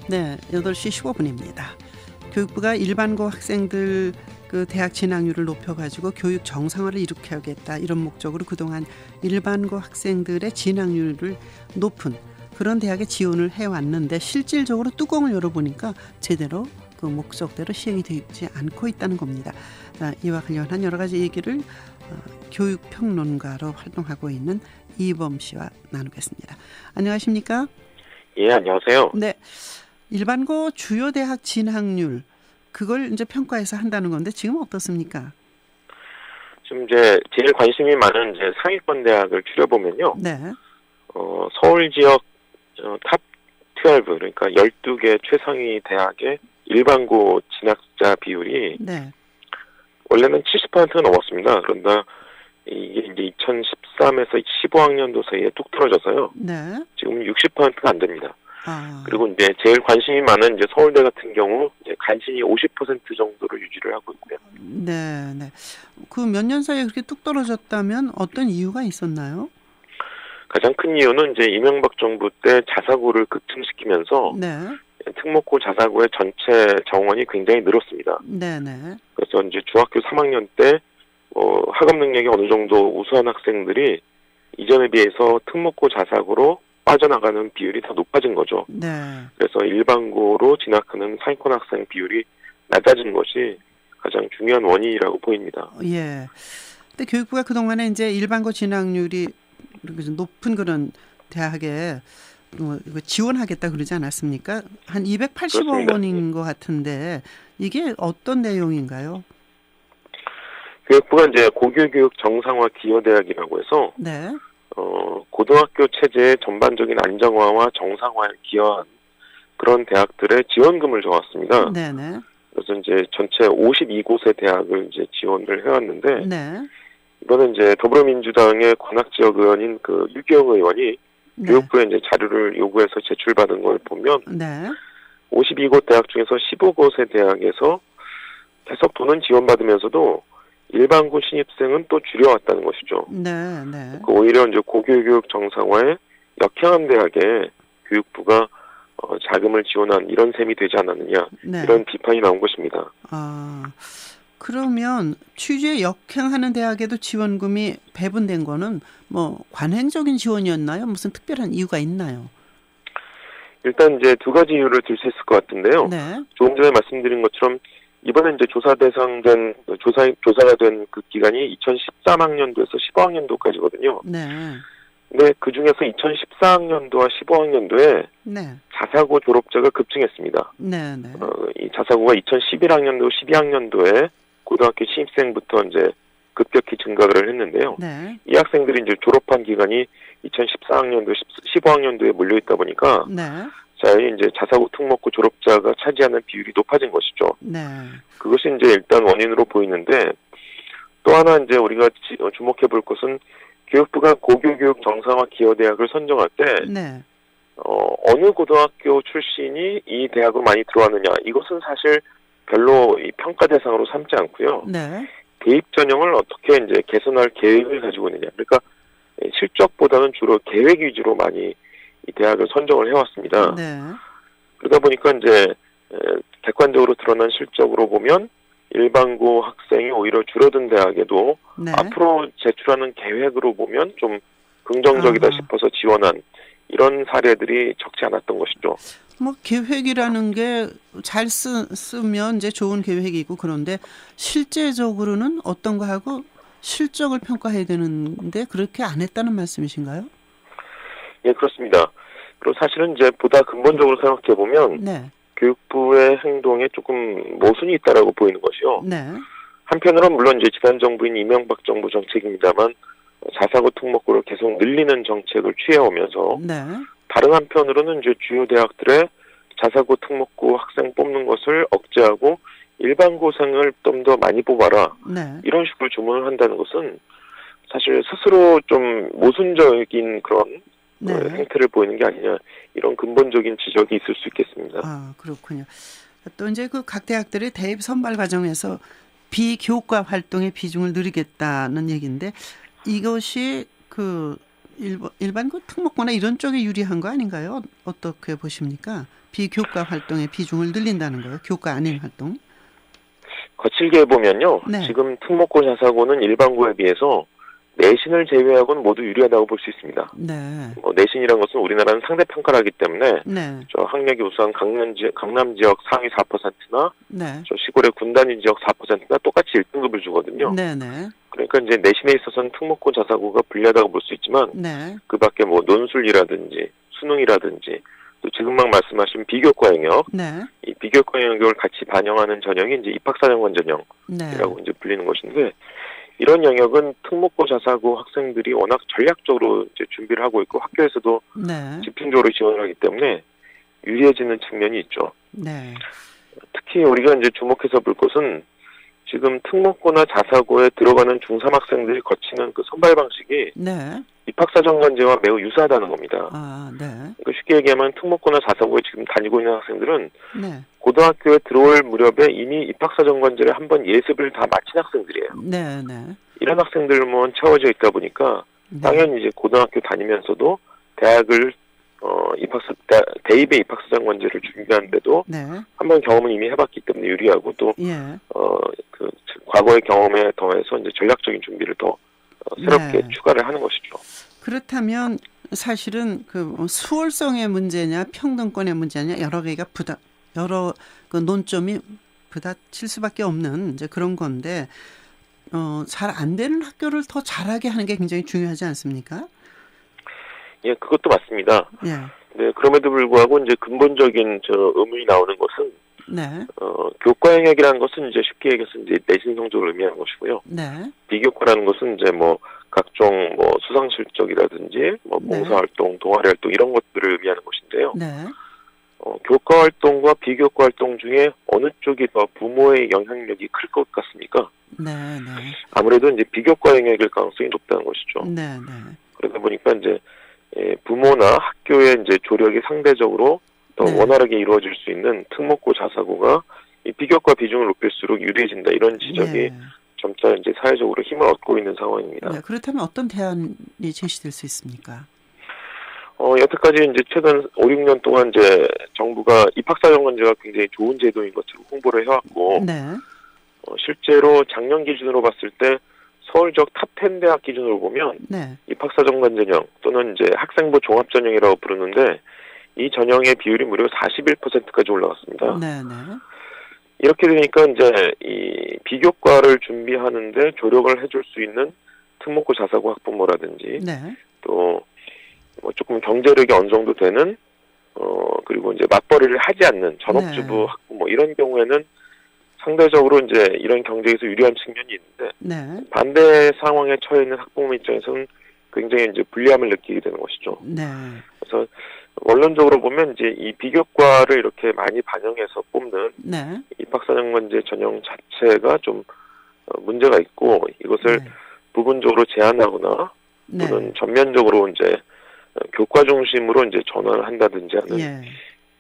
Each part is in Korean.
네, 8시 15분입니다. 교육부가 일반고 학생들 대학 진학률을 높여가지고 교육 정상화를 일으켜야겠다 이런 목적으로 그동안 일반고 학생들의 진학률을 높은 그런 대학에 지원을 해왔는데 실질적으로 뚜껑을 열어보니까 제대로 그 목적대로 시행이 되지 않고 있다는 겁니다. 이와 관련한 여러 가지 얘기를 교육평론가로 활동하고 있는 이범 씨와 나누겠습니다. 안녕하십니까? 예, 안녕하세요. 네, 일반고 주요 대학 진학률 그걸 이제 평가해서 한다는 건데 지금 어떻습니까? 지금 이제 제일 관심이 많은 이제 상위권 대학을 추려보면요. 네. 서울 지역 탑 12, 그러니까 12개 최상위 대학의 일반고 진학자 비율이 네. 원래는 70%가 넘었습니다. 그런데 이게 이제 2013에서 15학년도 사이에 뚝 떨어져서요. 네. 지금 60%가 안 됩니다. 아. 그리고 이제 제일 관심이 많은 이제 서울대 같은 경우 이제 간신히 50% 정도로 유지를 하고 있고요. 네, 네. 그 몇 년 사이에 그렇게 뚝 떨어졌다면 어떤 이유가 있었나요? 가장 큰 이유는 이제 이명박 정부 때 자사고를 급증시키면서 네. 특목고 자사고의 전체 정원이 굉장히 늘었습니다. 네, 네. 그래서 이제 중학교 3학년 때 학업 능력이 어느 정도 우수한 학생들이 이전에 비해서 특목고 자사고로 빠져나가는 비율이 더 높아진 거죠. 네. 그래서 일반고로 진학하는 상위권 학생 비율이 낮아진 것이 가장 중요한 원인이라고 보입니다. 예. 근데 교육부가 그동안에 이제 일반고 진학률이 높은 그런 대학에 이거 지원하겠다 그러지 않았습니까? 한 280억 원인 것 같은데 이게 어떤 내용인가요? 교육부가 이제 고교교육 정상화 기여대학이라고 해서 네. 고등학교 체제의 전반적인 안정화와 정상화에 기여한 그런 대학들의 지원금을 줘왔습니다. 네네. 그래서 이제 전체 52곳의 대학을 이제 지원을 해왔는데, 네. 이거는 이제 더불어민주당의 관악지역 의원인 그 유기영 의원이 네. 교육부에 이제 자료를 요구해서 제출받은 걸 보면, 네. 52곳 대학 중에서 15곳의 대학에서 계속 돈은 지원받으면서도 일반고 신입생은 또 줄여왔다는 것이죠. 네. 네. 오히려 이제 고교교육 정상화에 역행한 대학에 교육부가 자금을 지원한 이런 셈이 되지 않았느냐, 네. 이런 비판이 나온 것입니다. 그러면 취지에 역행하는 대학에도 지원금이 배분된 거는 뭐 관행적인 지원이었나요? 무슨 특별한 이유가 있나요? 일단 이제 두 가지 이유를 들 수 있을 것 같은데요. 네. 조금 전에 말씀드린 것처럼 이번에 이제 조사 대상된 조사가 된 그 기간이 2013학년도에서 15학년도까지거든요. 네. 근데 그 중에서 2014학년도와 15학년도에 네. 자사고 졸업자가 급증했습니다. 네. 네. 이 자사고가 2011학년도, 12학년도에 고등학교 신입생부터 이제 급격히 증가를 했는데요. 네. 이 학생들이 이제 졸업한 기간이 2014학년도, 15학년도에 몰려 있다 보니까 네. 이제 자사고 특목고 졸업자가 차지하는 비율이 높아진 것이죠. 네. 그것이 이제 일단 원인으로 보이는데, 또 하나 이제 우리가 주목해 볼 것은 교육부가 고교교육 정상화 기여대학을 선정할 때 네. 어느 고등학교 출신이 이 대학으로 많이 들어왔느냐, 이것은 사실 별로 이 평가 대상으로 삼지 않고요. 네. 대입 전형을 어떻게 이제 개선할 계획을 가지고 있느냐, 그러니까 실적보다는 주로 계획 위주로 많이 이 대학을 선정을 해왔습니다. 네. 그러다 보니까 이제 객관적으로 드러난 실적으로 보면 일반고 학생이 오히려 줄어든 대학에도 네. 앞으로 제출하는 계획으로 보면 좀 긍정적이다 싶어서 지원한 이런 사례들이 적지 않았던 것이죠. 뭐 계획이라는 게 잘 쓰면 이제 좋은 계획이고, 그런데 실제적으로는 어떤 거 하고 실적을 평가해야 되는데 그렇게 안 했다는 말씀이신가요? 예, 그렇습니다. 그리고 사실은 이제 보다 근본적으로 생각해 보면 네. 교육부의 행동에 조금 모순이 있다라고 보이는 것이요. 네. 한편으로는 물론 이제 지난 정부인 이명박 정부 정책입니다만 자사고 특목고를 계속 늘리는 정책을 취해오면서, 네. 다른 한편으로는 이제 주요 대학들의 자사고 특목고 학생 뽑는 것을 억제하고 일반고생을 좀 더 많이 뽑아라, 네. 이런 식으로 주문을 한다는 것은 사실 스스로 좀 모순적인 그런 네. 행태를 보이는 게 아니냐, 이런 근본적인 지적이 있을 수 있겠습니다. 그렇군요. 또 이제 그 각 대학들의 대입 선발 과정에서 비교과 활동의 비중을 늘리겠다는 얘기인데, 이것이 그 일반 그 특목고나 이런 쪽에 유리한 거 아닌가요? 어떻게 보십니까? 비교과 활동의 비중을 늘린다는 거예요. 교과 아닌 활동. 거칠게 보면요. 네. 지금 특목고 자사고는 일반고에 비해서 내신을 제외하고는 모두 유리하다고 볼 수 있습니다. 네. 내신이라는 것은 우리나라는 상대평가를 하기 때문에 네. 저 학력이 우수한 강남 지역 상위 4%나 네. 저 시골의 군단위 지역 4%나 똑같이 1등급을 주거든요. 네. 네. 그러니까 이제 내신에 있어서는 특목고 자사고가 불리하다고 볼 수 있지만 네. 그 밖에 뭐 논술이라든지 수능이라든지 또 지금 막 말씀하신 비교과 영역, 네. 이 비교과 영역을 같이 반영하는 전형이 이제 입학사정관 전형이라고 네. 이제 불리는 것인데 이런 영역은 특목고 자사고 학생들이 워낙 전략적으로 이제 준비를 하고 있고 학교에서도 네. 집중적으로 지원을 하기 때문에 유리해지는 측면이 있죠. 네. 특히 우리가 이제 주목해서 볼 것은 지금 특목고나 자사고에 들어가는 중3 학생들이 거치는 그 선발 방식이 네. 입학사정관제와 매우 유사하다는 겁니다. 아, 네. 그러니까 쉽게 얘기하면 특목고나 자사고에 지금 다니고 있는 학생들은 네. 고등학교에 들어올 무렵에 이미 입학사정관제를 한번 예습을 다 마친 학생들이에요. 네. 네. 이런 학생들만 채워져 있다 보니까 네. 당연히 이제 고등학교 다니면서도 대학을 대입의 입학사정관제를 준비하는데도 네. 한번 경험을 이미 해봤기 때문에 유리하고 또 예. 그 과거의 경험에 더해서 이제 전략적인 준비를 더 새롭게 네. 추가를 하는 것이죠. 그렇다면 사실은 그 수월성의 문제냐 평등권의 문제냐 여러 그 논점이 부딪힐 수밖에 없는 이제 그런 건데 잘 안 되는 학교를 더 잘하게 하는 게 굉장히 중요하지 않습니까? 예, 그것도 맞습니다. 예. 네, 그럼에도 불구하고 이제 근본적인 의문이 나오는 것은 네. 교과 영역이라는 것은 이제 쉽게 얘기해서 이제 내신 성적을 의미하는 것이고요. 네. 비교과라는 것은 이제 뭐 각종 뭐 수상 실적이라든지 뭐 네. 봉사 활동, 동아리 활동 이런 것들을 의미하는 것인데요. 네. 교과 활동과 비교과 활동 중에 어느 쪽이 더 부모의 영향력이 클 것 같습니까? 네. 네. 아무래도 이제 비교과 영역일 가능성이 높다는 것이죠. 네. 네. 그러다 보니까 이제 부모나 학교의 이제 조력이 상대적으로 더 네. 원활하게 이루어질 수 있는 특목고 자사고가 이 비교과 비중을 높일수록 유리해진다 이런 지적이 네. 점차 이제 사회적으로 힘을 얻고 있는 상황입니다. 네. 그렇다면 어떤 대안이 제시될 수 있습니까? 여태까지 이제 최근 5, 6년 동안 이제 정부가 입학사정관제가 굉장히 좋은 제도인 것처럼 홍보를 해왔고, 네. 실제로 작년 기준으로 봤을 때 서울적 탑10 대학 기준으로 보면 네. 입학사정관 전형 또는 이제 학생부 종합 전형이라고 부르는데 이 전형의 비율이 무려 41%까지 올라갔습니다. 네. 네. 이렇게 되니까 이제 이 비교과를 준비하는데 조력을 해줄 수 있는 특목고 자사고 학부모라든지 네. 또 뭐 조금 경제력이 어느 정도 되는 그리고 이제 맞벌이를 하지 않는 전업주부 네. 학부모 이런 경우에는 상대적으로 이제 이런 경제에서 유리한 측면이 있는데 네. 반대 상황에 처해 있는 학부모 입장에서는 굉장히 이제 불리함을 느끼게 되는 것이죠. 네. 그래서 원론적으로 보면 이제 이 비교과를 이렇게 많이 반영해서 뽑는 네. 입학사정관제 전형 자체가 좀 문제가 있고 이것을 네. 부분적으로 제한하거나 또는 네. 전면적으로 이제 교과 중심으로 이제 전환을 한다든지 하는 예.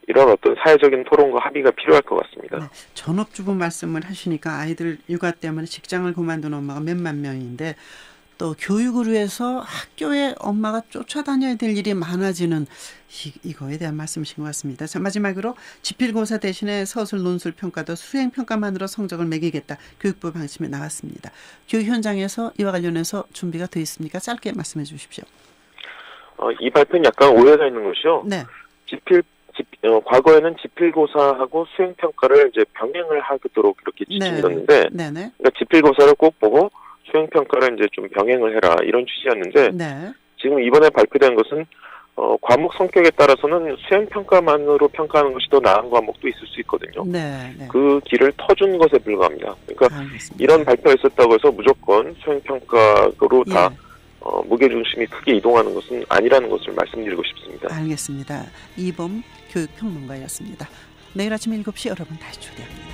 이런 어떤 사회적인 토론과 합의가 필요할 것 같습니다. 네. 전업주부 말씀을 하시니까 아이들 육아 때문에 직장을 그만둔 엄마가 몇만 명인데 또 교육을 위해서 학교에 엄마가 쫓아다녀야 될 일이 많아지는 이거에 대한 말씀이신 것 같습니다. 자, 마지막으로 지필고사 대신에 서술 논술 평가도 수행 평가만으로 성적을 매기겠다. 교육부 방침이 나왔습니다. 교육 현장에서 이와 관련해서 준비가 되어 있습니까? 짧게 말씀해 주십시오. 이 발표는 약간 오해가 있는 것이요. 네. 과거에는 지필고사하고 수행평가를 이제 병행을 하도록 이렇게 지침이었는데, 네네. 그러니까 지필고사를 꼭 보고 수행평가를 이제 좀 병행을 해라 이런 취지였는데, 네. 지금 이번에 발표된 것은 과목 성격에 따라서는 수행평가만으로 평가하는 것이 더 나은 과목도 있을 수 있거든요. 네. 네. 그 길을 터준 것에 불과합니다. 그러니까 알겠습니다. 이런 발표가 있었다고 해서 무조건 수행평가로 다 예. 무게중심이 크게 이동하는 것은 아니라는 것을 말씀드리고 싶습니다. 알겠습니다. 이범 교육평론가였습니다. 내일 아침 7시 여러분 다시 초대합니다.